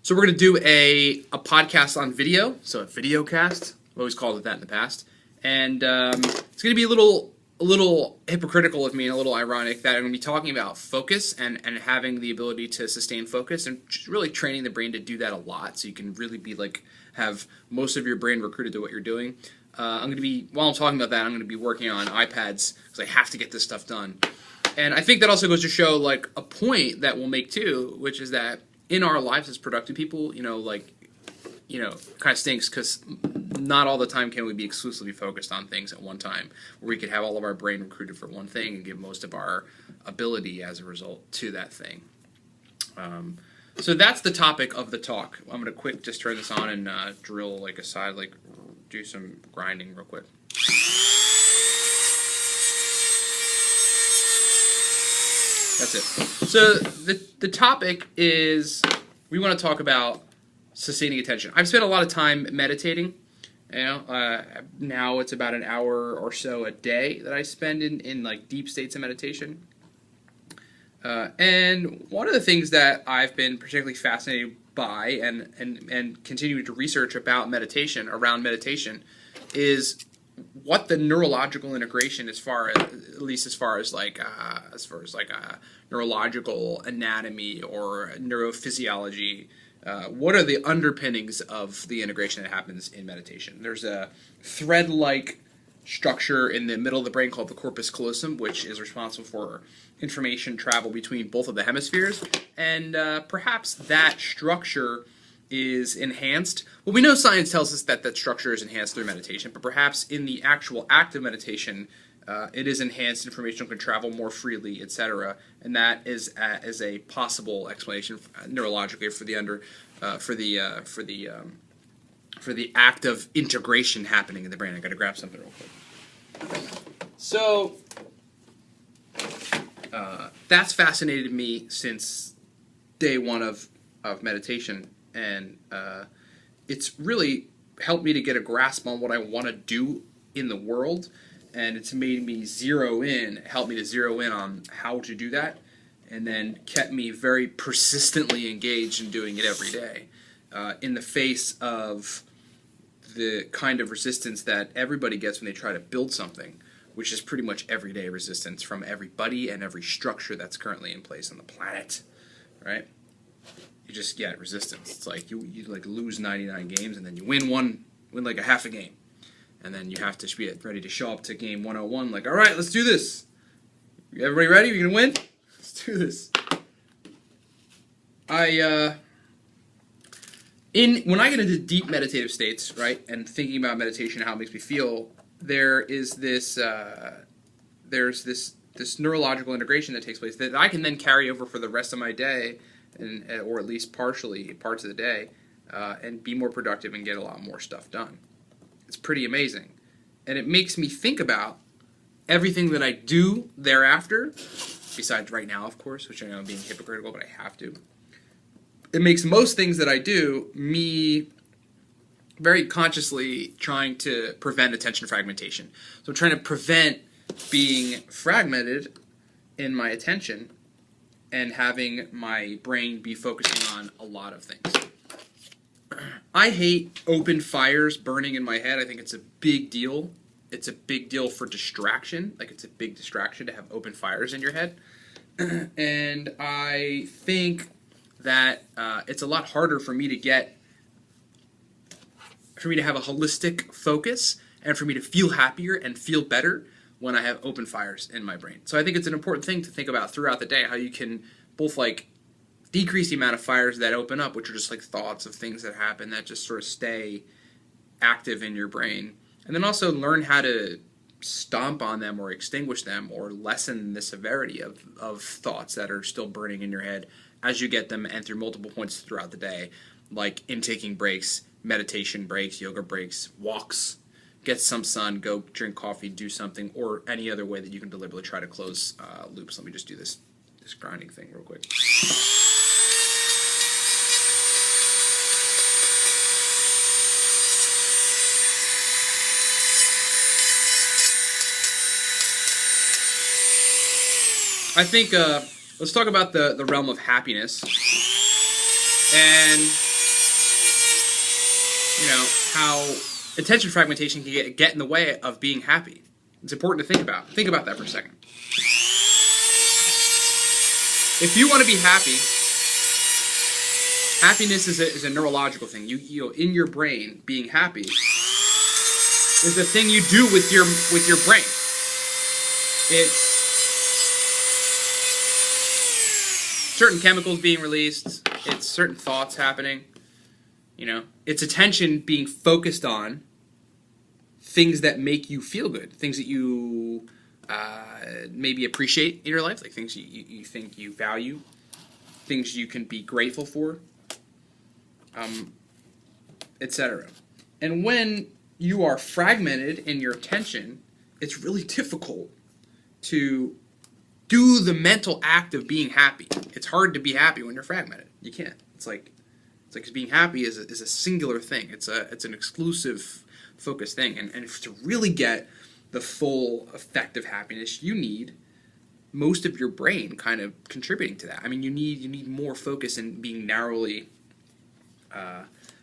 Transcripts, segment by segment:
So we're going to do a podcast on video, so a video cast. I've always called it that in the past. And it's going to be a little hypocritical of me and a little ironic that I'm going to be talking about focus and having the ability to sustain focus and just really training the brain to do that a lot so you can really be like have most of your brain recruited to what you're doing. I'm going to be, while I'm talking about that, I'm going to be working on iPads because I have to get this stuff done. And I think that also goes to show like a point that we'll make too, which is that in our lives as productive people, kind of stinks because not all the time can we be exclusively focused on things at one time, where we could have all of our brain recruited for one thing and give most of our ability as a result to that thing. So that's the topic of the talk. I'm going to just turn this on and drill like a side, like do some grinding real quick. That's it. So the topic is we want to talk about sustaining attention. I've spent a lot of time meditating. Now it's about an hour or so a day that I spend in like deep states of meditation. And one of the things that I've been particularly fascinated by and continue to research about meditation, around meditation, is what the neurological integration, as far as neurological anatomy or neurophysiology, what are the underpinnings of the integration that happens in meditation? There's a thread-like structure in the middle of the brain called the corpus callosum, which is responsible for information travel between both of the hemispheres, and perhaps that structure is enhanced. Well, we know science tells us that that structure is enhanced through meditation, but perhaps in the actual act of meditation, it is enhanced, information can travel more freely, etc. And that is a possible explanation neurologically for the act of integration happening in the brain. I got to grab something real quick. So that's fascinated me since day one of meditation, and it's really helped me to get a grasp on what I want to do in the world, and it's made me helped me to zero in on how to do that, and then kept me very persistently engaged in doing it every day, in the face of the kind of resistance that everybody gets when they try to build something, which is pretty much everyday resistance from everybody and every structure that's currently in place on the planet, right? You just get resistance. It's like you like lose 99 games and then you win like a half a game. And then you have to be ready to show up to game 101 like, all right, let's do this. Everybody ready? You're going to win? Let's do this. When I get into deep meditative states, right, and thinking about meditation and how it makes me feel, there's this neurological integration that takes place that I can then carry over for the rest of my day, or at least parts of the day, and be more productive and get a lot more stuff done. It's pretty amazing. And it makes me think about everything that I do thereafter, besides right now, of course, which I know I'm being hypocritical, but I have to. It makes most things that I do me very consciously trying to prevent attention fragmentation. So I'm trying to prevent being fragmented in my attention and having my brain be focusing on a lot of things. I hate open fires burning in my head. I think it's a big deal. It's a big deal for distraction. Like, it's a big distraction to have open fires in your head. And I think that it's a lot harder for me to have a holistic focus and for me to feel happier and feel better when I have open fires in my brain. So I think it's an important thing to think about throughout the day, how you can both like decrease the amount of fires that open up, which are just like thoughts of things that happen that just sort of stay active in your brain, and then also learn how to stomp on them or extinguish them or lessen the severity of thoughts that are still burning in your head as you get them and through multiple points throughout the day, like intaking breaks, meditation breaks, yoga breaks, walks, get some sun, go drink coffee, do something, or any other way that you can deliberately try to close loops. Let me just do this grinding thing real quick. I think let's talk about the realm of happiness. And how attention fragmentation can get in the way of being happy. It's important to think about. Think about that for a second. If you want to be happy, happiness is a neurological thing. You know, in your brain, being happy is the thing you do with your brain. It's certain chemicals being released. It's certain thoughts happening. You know, it's attention being focused on things that make you feel good, things that you maybe appreciate in your life, like things you think you value, things you can be grateful for, etc. And when you are fragmented in your attention, it's really difficult to do the mental act of being happy. It's hard to be happy when you're fragmented. You can't. It's like being happy is a singular thing. It's an exclusive, focused thing. And to really get the full effect of happiness, you need most of your brain kind of contributing to that. I mean, you need more focus and being narrowly,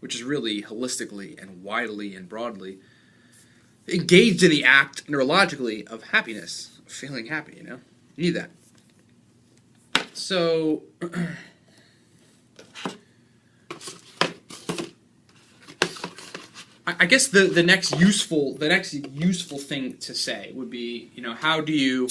which is really holistically and widely and broadly engaged in the act neurologically of happiness, of feeling happy. You know, you need that. So. I guess the next useful thing to say would be, you know, how do you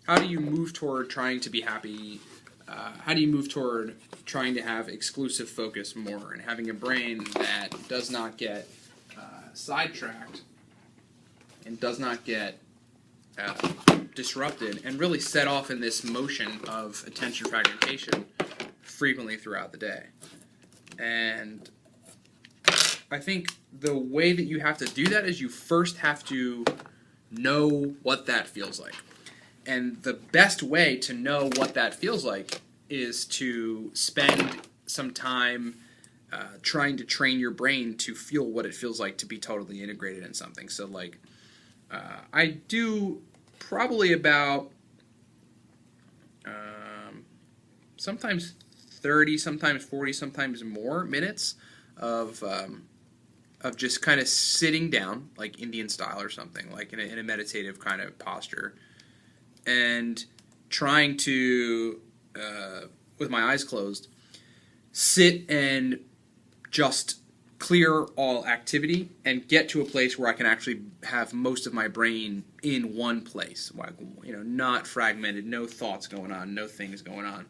move toward trying to be happy? How do you move toward trying to have exclusive focus more and having a brain that does not get sidetracked and does not get disrupted and really set off in this motion of attention fragmentation frequently throughout the day? And I think the way that you have to do that is you first have to know what that feels like. And the best way to know what that feels like is to spend some time trying to train your brain to feel what it feels like to be totally integrated in something. So, like, I do probably about sometimes 30, sometimes 40, sometimes more minutes of just kind of sitting down, like Indian style or something, like in a meditative kind of posture, and trying to, with my eyes closed, sit and just clear all activity and get to a place where I can actually have most of my brain in one place, like, you know, not fragmented, no thoughts going on, no things going on,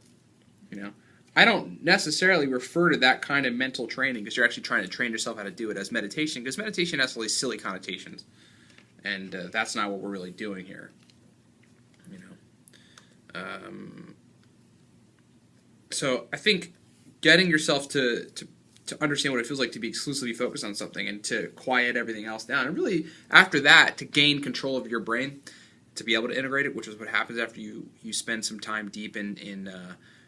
you know. I don't necessarily refer to that kind of mental training because you're actually trying to train yourself how to do it as meditation, because meditation has all these silly connotations, and that's not what we're really doing here. You know, so I think getting yourself to understand what it feels like to be exclusively focused on something and to quiet everything else down, and really after that to gain control of your brain, to be able to integrate it, which is what happens after you spend some time deep in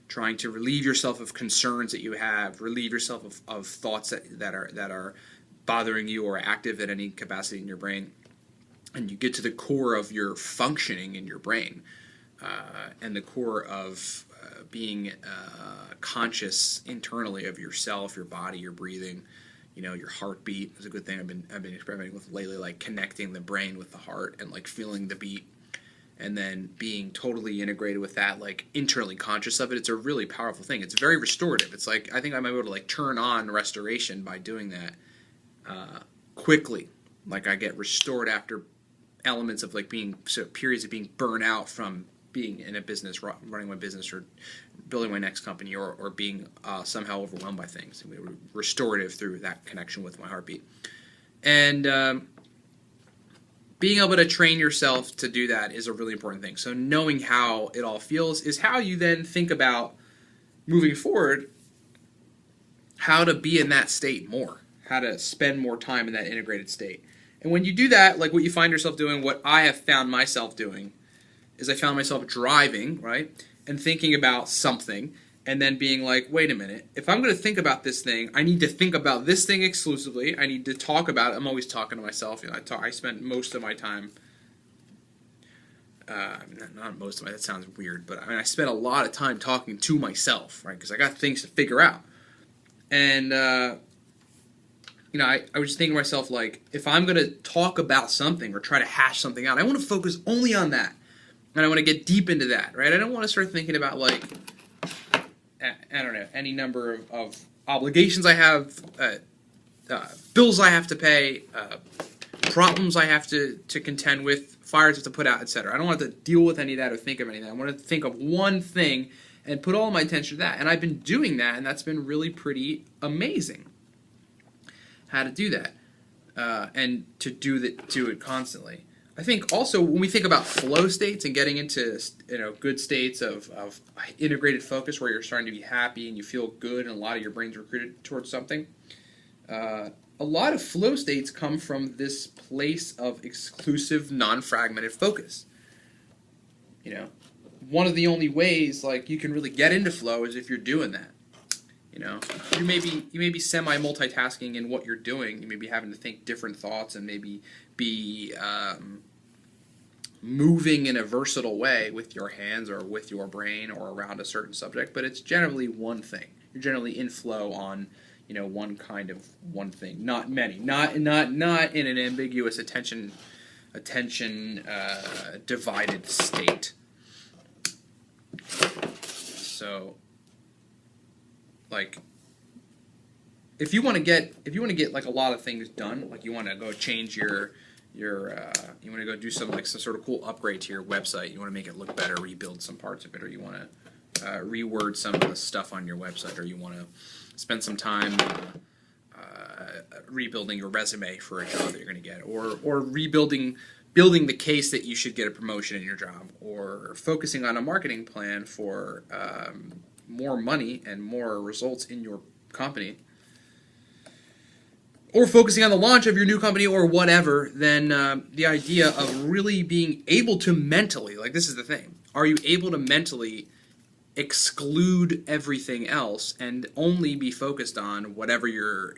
trying to relieve yourself of concerns that you have, relieve yourself of thoughts that are bothering you or active at any capacity in your brain, and you get to the core of your functioning in your brain, and the core of being conscious internally of yourself, your body, your breathing, you know, your heartbeat is a good thing I've been experimenting with lately, like connecting the brain with the heart and like feeling the beat. And then being totally integrated with that, like internally conscious of it. It's a really powerful thing. It's very restorative. It's like, I think I'm able to like turn on restoration by doing that quickly. Like I get restored after elements of like periods of being burnt out from being in a business, running my business or building my next company, or being somehow overwhelmed by things. And we were restorative through that connection with my heartbeat. And being able to train yourself to do that is a really important thing. So knowing how it all feels is how you then think about moving forward, how to be in that state more, how to spend more time in that integrated state. And when you do that, like what you find yourself doing, what I have found myself doing, is I found myself driving, right, and thinking about something, and then being like, wait a minute, if I'm going to think about this thing, I need to think about this thing exclusively. I need to talk about it. I'm always talking to myself. You know, I spend most of my time, not most of my, that sounds weird, but I mean, I spend a lot of time talking to myself, right, because I got things to figure out. And, I was thinking to myself, like, if I'm going to talk about something or try to hash something out, I want to focus only on that. And I want to get deep into that, right? I don't want to start thinking about, like, I don't know, any number of obligations I have, bills I have to pay, problems I have to contend with, fires I have to put out, etc. I don't want to deal with any of that or think of any of that. I want to think of one thing and put all my attention to that. And I've been doing that, and that's been really pretty amazing. How to do that, and to do it constantly. I think also when we think about flow states and getting into good states of integrated focus where you're starting to be happy and you feel good and a lot of your brain's recruited towards something, a lot of flow states come from this place of exclusive, non-fragmented focus. One of the only ways like you can really get into flow is if you're doing that. You may be semi-multitasking in what you're doing. You may be having to think different thoughts and maybe be moving in a versatile way with your hands or with your brain or around a certain subject, but it's generally one thing. You're generally in flow on one thing, not many, not in an ambiguous attention divided state. So, like, if you want to get like a lot of things done, like you want to go change you want to go do some sort of cool upgrade to your website, you want to make it look better, rebuild some parts of it, or you want to reword some of the stuff on your website, or you want to spend some time rebuilding your resume for a job that you're going to get, or building the case that you should get a promotion in your job, or focusing on a marketing plan for more money and more results in your company, or focusing on the launch of your new company or whatever, then the idea of really being able to mentally, like, this is the thing, are you able to mentally exclude everything else and only be focused on whatever you're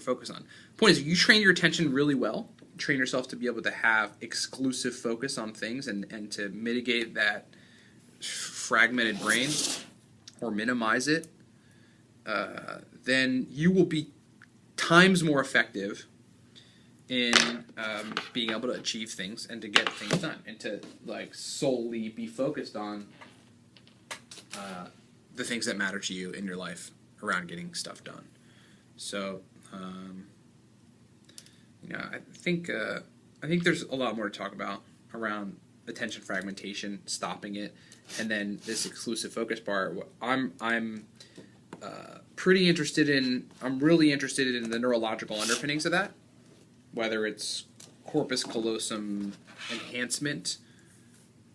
focused on? Point is, you train your attention really well, train yourself to be able to have exclusive focus on things and to mitigate that fragmented brain or minimize it, then you will be times more effective in being able to achieve things and to get things done and to solely be focused on the things that matter to you in your life around getting stuff done. So I think there's a lot more to talk about around attention fragmentation, stopping it, and then this exclusive focus part. I'm really interested in the neurological underpinnings of that, whether it's corpus callosum enhancement,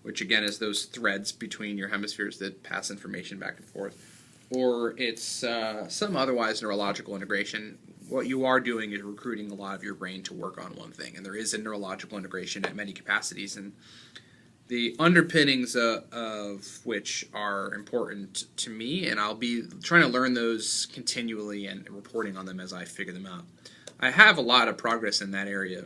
which again is those threads between your hemispheres that pass information back and forth, or it's some otherwise neurological integration. What you are doing is recruiting a lot of your brain to work on one thing, and there is a neurological integration at many capacities, and the underpinnings of which are important to me, and I'll be trying to learn those continually and reporting on them as I figure them out. I have a lot of progress in that area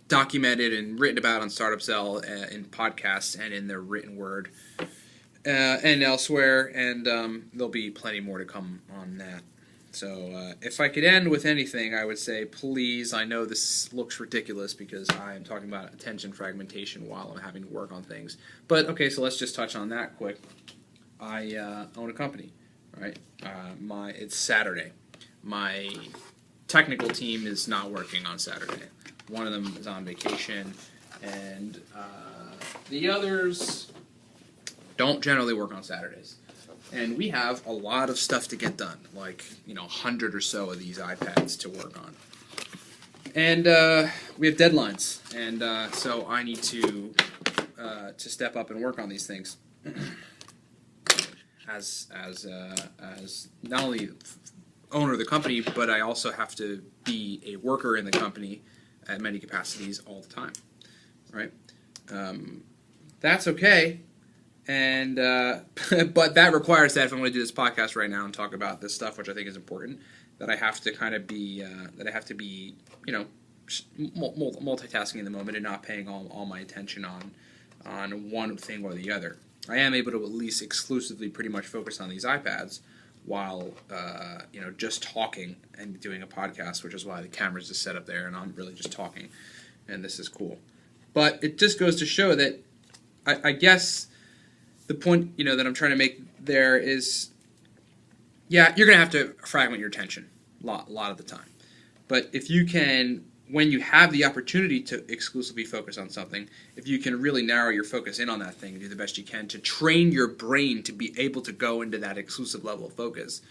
documented and written about on StartupCell in podcasts and in the written word and elsewhere, and there'll be plenty more to come on that. So if I could end with anything, I would say, please, I know this looks ridiculous because I am talking about attention fragmentation while I'm having to work on things. But, okay, so let's just touch on that quick. I own a company, right? It's Saturday. My technical team is not working on Saturday. One of them is on vacation, and the others don't generally work on Saturdays. And we have a lot of stuff to get done, 100 or so of these iPads to work on. And we have deadlines, and so I need to step up and work on these things as not only owner of the company, but I also have to be a worker in the company at many capacities all the time, right? That's okay. And but that requires that if I'm going to do this podcast right now and talk about this stuff, which I think is important, that I have to kind of be multitasking in the moment and not paying all my attention on one thing or the other. I am able to at least exclusively pretty much focus on these iPads, while just talking and doing a podcast, which is why the camera's just set up there and I'm really just talking, and this is cool. But it just goes to show that I guess the point that I'm trying to make there is, yeah, you're gonna have to fragment your attention a lot of the time, but if you can, when you have the opportunity to exclusively focus on something, if you can really narrow your focus in on that thing, do the best you can to train your brain to be able to go into that exclusive level of focus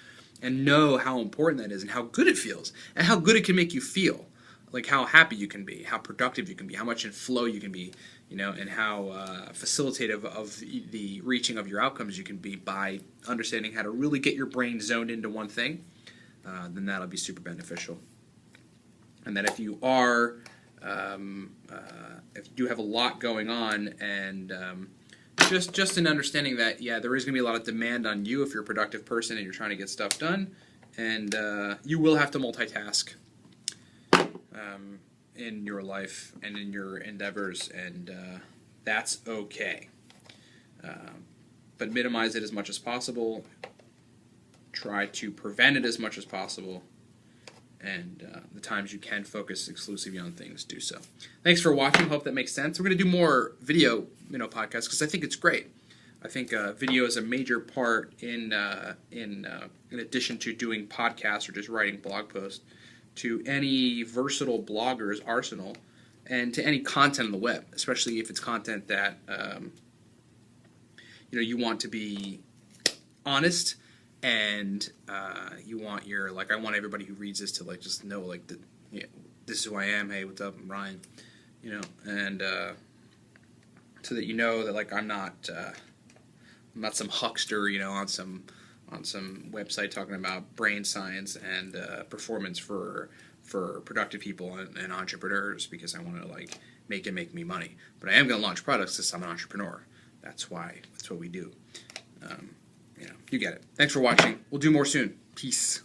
and know how important that is and how good it feels and how good it can make you feel, like how happy you can be, how productive you can be, how much in flow you can be, and how facilitative of the reaching of your outcomes you can be by understanding how to really get your brain zoned into one thing, then that'll be super beneficial. And that if you are, if you do have a lot going on, and just an understanding that, yeah, there is going to be a lot of demand on you if you're a productive person and you're trying to get stuff done, and you will have to multitask in your life and in your endeavors, and that's okay. But minimize it as much as possible. Try to prevent it as much as possible. And the times you can focus exclusively on things, do so. Thanks for watching. Hope that makes sense. We're going to do more video, podcasts, because I think it's great. I think video is a major part in addition to doing podcasts or just writing blog posts, to any versatile blogger's arsenal, and to any content on the web, especially if it's content that you want to be honest. And you want I want everybody who reads this to just know this is who I am. Hey, what's up? I'm Ryan. And so that that I'm not some huckster on some website talking about brain science and performance for productive people and entrepreneurs, because I want to make me money. But I am going to launch products because I'm an entrepreneur. That's what we do. You get it. Thanks for watching. We'll do more soon. Peace.